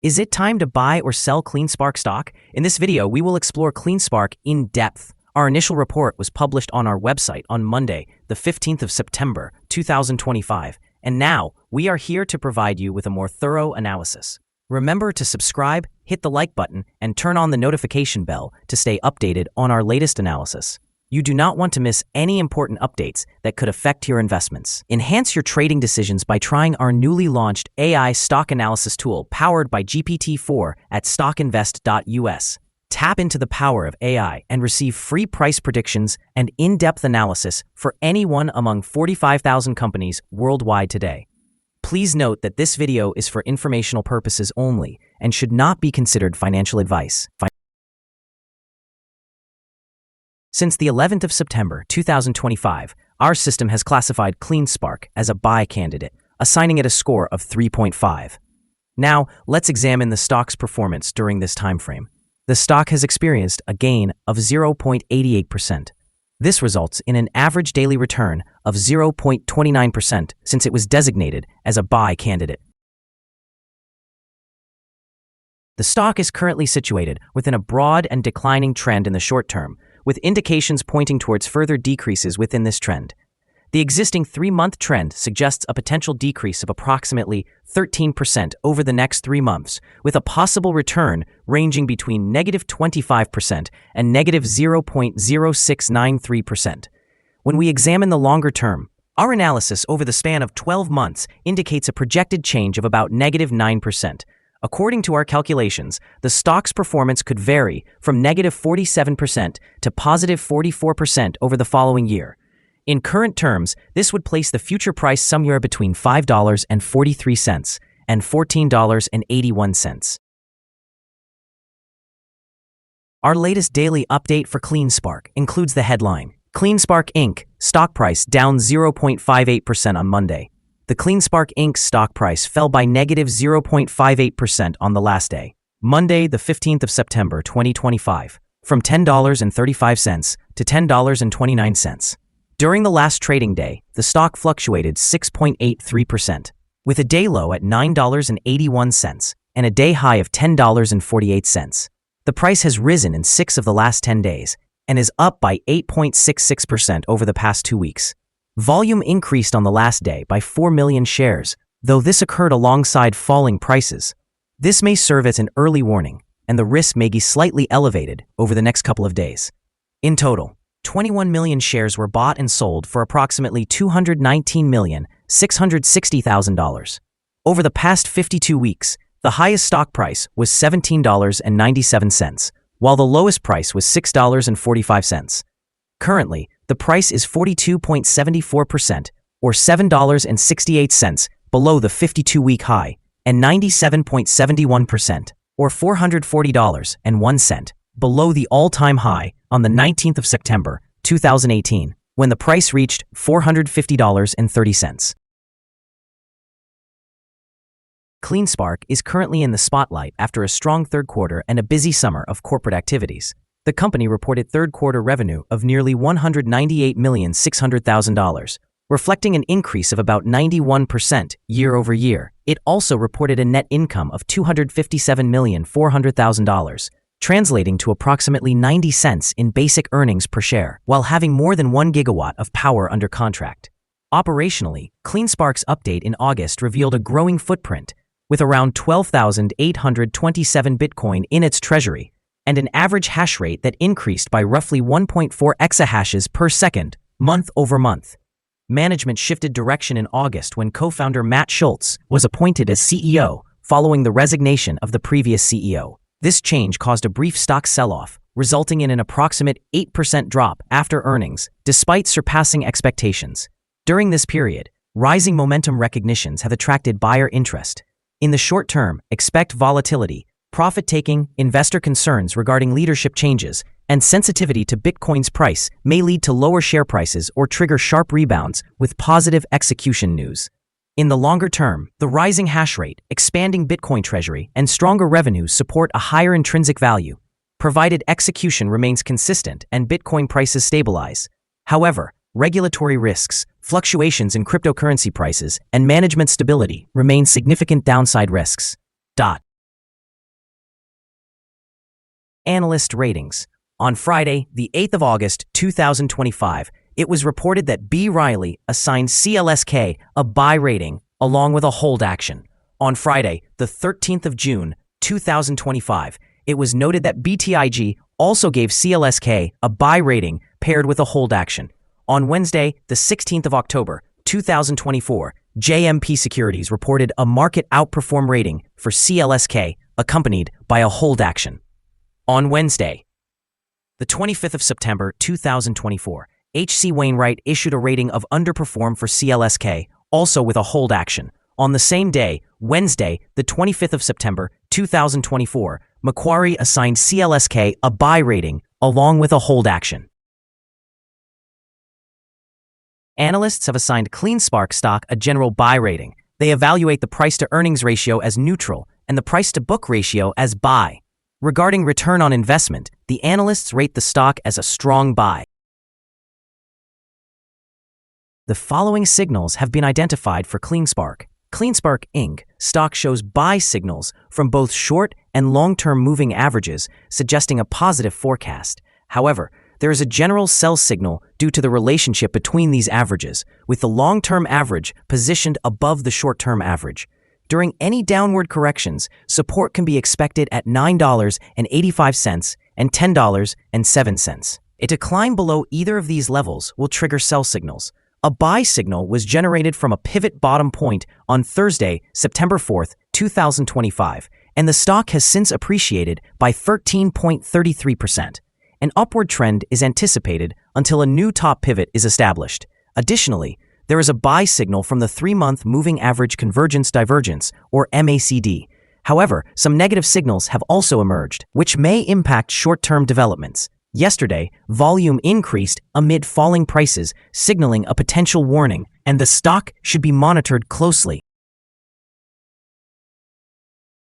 Is it time to buy or sell CleanSpark stock? In this video, we will explore CleanSpark in depth. Our initial report was published on our website on Monday, the 15th of September, 2025, and now we are here to provide you with a more thorough analysis. Remember to subscribe, hit the like button, and turn on the notification bell to stay updated on our latest analysis. You do not want to miss any important updates that could affect your investments. Enhance your trading decisions by trying our newly launched AI stock analysis tool powered by GPT-4 at StockInvest.us. Tap into the power of AI and receive free price predictions and in-depth analysis for any one among 45,000 companies worldwide today. Please note that this video is for informational purposes only and should not be considered financial advice. Since the 11th of September 2025, our system has classified CleanSpark as a buy candidate, assigning it a score of 3.5. Now, let's examine the stock's performance during this time frame. The stock has experienced a gain of 0.88%. This results in an average daily return of 0.29% since it was designated as a buy candidate. The stock is currently situated within a broad and declining trend in the short term, with indications pointing towards further decreases within this trend. The existing 3-month trend suggests a potential decrease of approximately 13% over the next 3 months, with a possible return ranging between -25% and -0.0693%. When we examine the longer term, our analysis over the span of 12 months indicates a projected change of about -9%. According to our calculations, the stock's performance could vary from -47% to +44% over the following year. In current terms, this would place the future price somewhere between $5.43 and $14.81. Our latest daily update for CleanSpark includes the headline: CleanSpark Inc. stock price down 0.58% on Monday. The CleanSpark Inc. stock price fell by -0.58% on the last day, Monday, the 15th of September 2025, from $10.35 to $10.29. During the last trading day, the stock fluctuated 6.83%, with a day low at $9.81 and a day high of $10.48. The price has risen in 6 of the last 10 days and is up by 8.66% over the past 2 weeks. Volume increased on the last day by 4 million shares, though this occurred alongside falling prices. This may serve as an early warning, and the risk may be slightly elevated over the next couple of days. In total, 21 million shares were bought and sold for approximately $219,660,000. Over the past 52 weeks, the highest stock price was $17.97, while the lowest price was $6.45. Currently, the price is 42.74%, or $7.68, below the 52-week high, and 97.71%, or $440.01, below the all-time high on the 19th of September, 2018, when the price reached $450.30. CleanSpark is currently in the spotlight after a strong third quarter and a busy summer of corporate activities. The company reported third-quarter revenue of nearly $198,600,000, reflecting an increase of about 91% year-over-year. It also reported a net income of $257,400,000, translating to approximately 90 cents in basic earnings per share, while having more than 1 gigawatt of power under contract. Operationally, CleanSpark's update in August revealed a growing footprint, with around 12,827 Bitcoin in its treasury, and an average hash rate that increased by roughly 1.4 exahashes per second, month over month. Management shifted direction in August when co-founder Matt Schultz was appointed as CEO, following the resignation of the previous CEO. This change caused a brief stock sell-off, resulting in an approximate 8% drop after earnings, despite surpassing expectations. During this period, rising momentum recognitions have attracted buyer interest. In the short term, expect volatility, profit-taking, investor concerns regarding leadership changes, and sensitivity to Bitcoin's price may lead to lower share prices or trigger sharp rebounds with positive execution news. In the longer term, the rising hash rate, expanding Bitcoin treasury, and stronger revenues support a higher intrinsic value, provided execution remains consistent and Bitcoin prices stabilize. However, regulatory risks, fluctuations in cryptocurrency prices, and management stability remain significant downside risks. Analyst ratings. On Friday, the 8th of August, 2025, it was reported that B. Riley assigned CLSK a buy rating along with a hold action. On Friday, the 13th of June, 2025, it was noted that BTIG also gave CLSK a buy rating paired with a hold action. On Wednesday, the 16th of October, 2024, JMP Securities reported a market outperform rating for CLSK accompanied by a hold action. On Wednesday, the 25th of September, 2024, H.C. Wainwright issued a rating of underperform for CLSK, also with a hold action. On the same day, Wednesday, the 25th of September, 2024, Macquarie assigned CLSK a buy rating along with a hold action. Analysts have assigned CleanSpark stock a general buy rating. They evaluate the price-to-earnings ratio as neutral and the price-to-book ratio as buy. Regarding return on investment, the analysts rate the stock as a strong buy. The following signals have been identified for CleanSpark. CleanSpark Inc. stock shows buy signals from both short and long-term moving averages, suggesting a positive forecast. However, there is a general sell signal due to the relationship between these averages, with the long-term average positioned above the short-term average. During any downward corrections, support can be expected at $9.85 and $10.07. A decline below either of these levels will trigger sell signals. A buy signal was generated from a pivot bottom point on Thursday, September 4th, 2025, and the stock has since appreciated by 13.33%. An upward trend is anticipated until a new top pivot is established. Additionally, there is a buy signal from the 3-month Moving Average Convergence Divergence, or MACD. However, some negative signals have also emerged, which may impact short-term developments. Yesterday, volume increased amid falling prices, signaling a potential warning, and the stock should be monitored closely.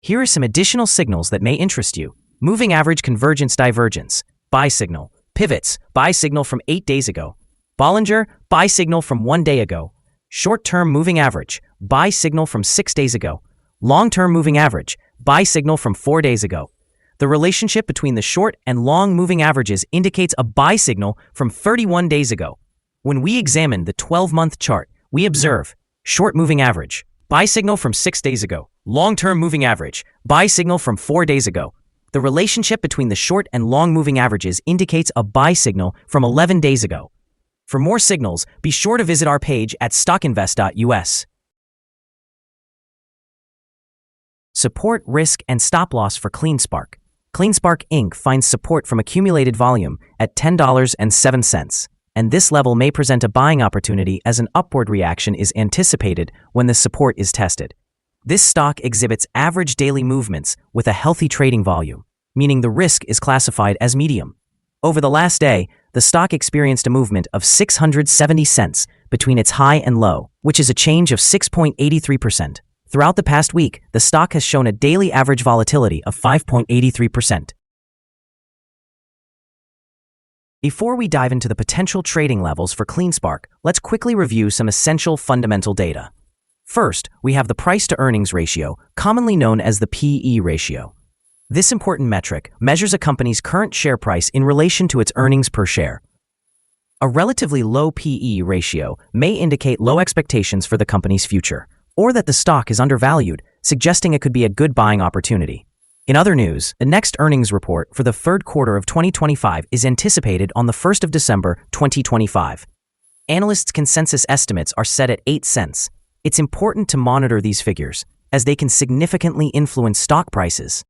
Here are some additional signals that may interest you. Moving Average Convergence Divergence. Buy signal. Pivots, buy signal from 8 days ago. Bollinger, buy signal from 1 day ago. Short-term moving average, buy signal from 6 days ago. Long-term moving average, buy signal from 4 days ago. The relationship between the short and long moving averages indicates a buy signal from 31 days ago. When we examine the 12-month chart, we observe short moving average, buy signal from 6 days ago. Long-term moving average, buy signal from 4 days ago. The relationship between the short and long moving averages indicates a buy signal from 11 days ago. For more signals, be sure to visit our page at StockInvest.us. Support, risk, and stop loss for CleanSpark. CleanSpark Inc. finds support from accumulated volume at $10.07, and this level may present a buying opportunity as an upward reaction is anticipated when the support is tested. This stock exhibits average daily movements with a healthy trading volume, meaning the risk is classified as medium. Over the last day, the stock experienced a movement of 670 cents between its high and low, which is a change of 6.83%. Throughout the past week, the stock has shown a daily average volatility of 5.83%. Before we dive into the potential trading levels for CleanSpark, let's quickly review some essential fundamental data. First, we have the price-to-earnings ratio, commonly known as the PE ratio. This important metric measures a company's current share price in relation to its earnings per share. A relatively low PE ratio may indicate low expectations for the company's future, or that the stock is undervalued, suggesting it could be a good buying opportunity. In other news, the next earnings report for the third quarter of 2025 is anticipated on the 1st of December, 2025. Analysts' consensus estimates are set at 8 cents. It's important to monitor these figures, as they can significantly influence stock prices.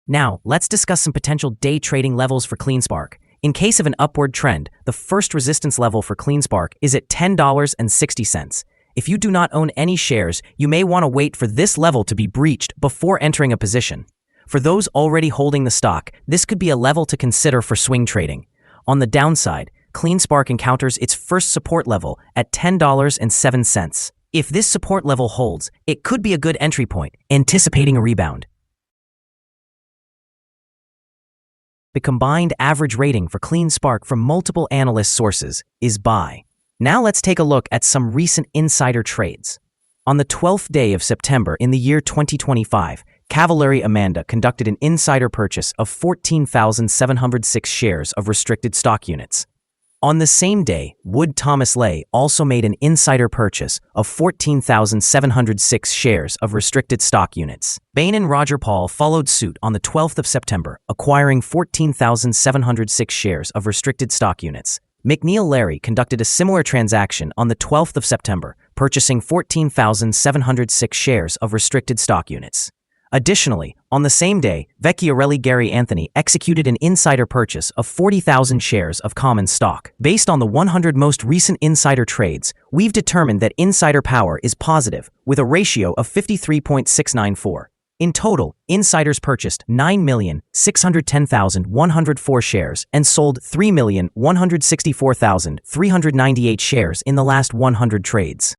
Now, let's discuss some potential day trading levels for CleanSpark. In case of an upward trend, the first resistance level for CleanSpark is at $10.60. If you do not own any shares, you may want to wait for this level to be breached before entering a position. For those already holding the stock, this could be a level to consider for swing trading. On the downside, CleanSpark encounters its first support level at $10.07. If this support level holds, it could be a good entry point, anticipating a rebound. The combined average rating for CleanSpark from multiple analyst sources is buy. Now let's take a look at some recent insider trades. On the 12th day of September in the year 2025, Cavallari Amanda conducted an insider purchase of 14,706 shares of restricted stock units. On the same day, Wood Thomas Lay also made an insider purchase of 14,706 shares of restricted stock units. Bain and Roger Paul followed suit on the 12th of September, acquiring 14,706 shares of restricted stock units. McNeil Larry conducted a similar transaction on the 12th of September, purchasing 14,706 shares of restricted stock units. Additionally, on the same day, Vecchiarelli Gary Anthony executed an insider purchase of 40,000 shares of common stock. Based on the 100 most recent insider trades, we've determined that insider power is positive, with a ratio of 53.694. In total, insiders purchased 9,610,104 shares and sold 3,164,398 shares in the last 100 trades.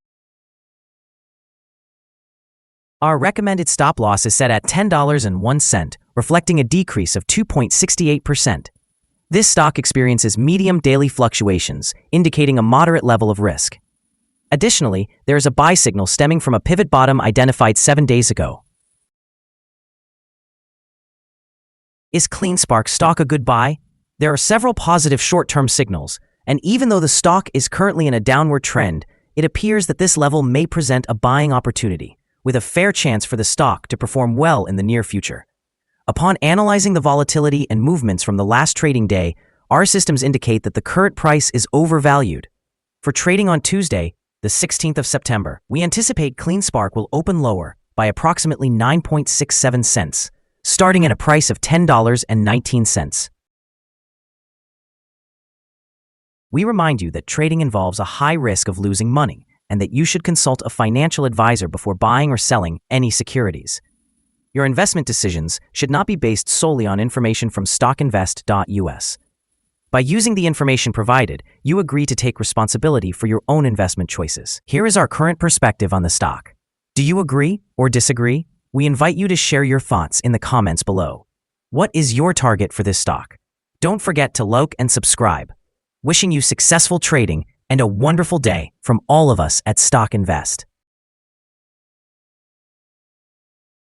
Our recommended stop loss is set at $10.01, reflecting a decrease of 2.68%. This stock experiences medium daily fluctuations, indicating a moderate level of risk. Additionally, there is a buy signal stemming from a pivot bottom identified 7 days ago. Is CleanSpark stock a good buy? There are several positive short-term signals, and even though the stock is currently in a downward trend, it appears that this level may present a buying opportunity, with a fair chance for the stock to perform well in the near future. Upon analyzing the volatility and movements from the last trading day, our systems indicate that the current price is overvalued. For trading on Tuesday, the 16th of September, we anticipate CleanSpark will open lower by approximately 9.67 cents, starting at a price of $10.19. We remind you that trading involves a high risk of losing money, and that you should consult a financial advisor before buying or selling any securities. Your investment decisions should not be based solely on information from StockInvest.us. By using the information provided, you agree to take responsibility for your own investment choices. Here is our current perspective on the stock. Do you agree or disagree? We invite you to share your thoughts in the comments below. What is your target for this stock? Don't forget to like and subscribe. Wishing you successful trading and a wonderful day from all of us at Stock Invest.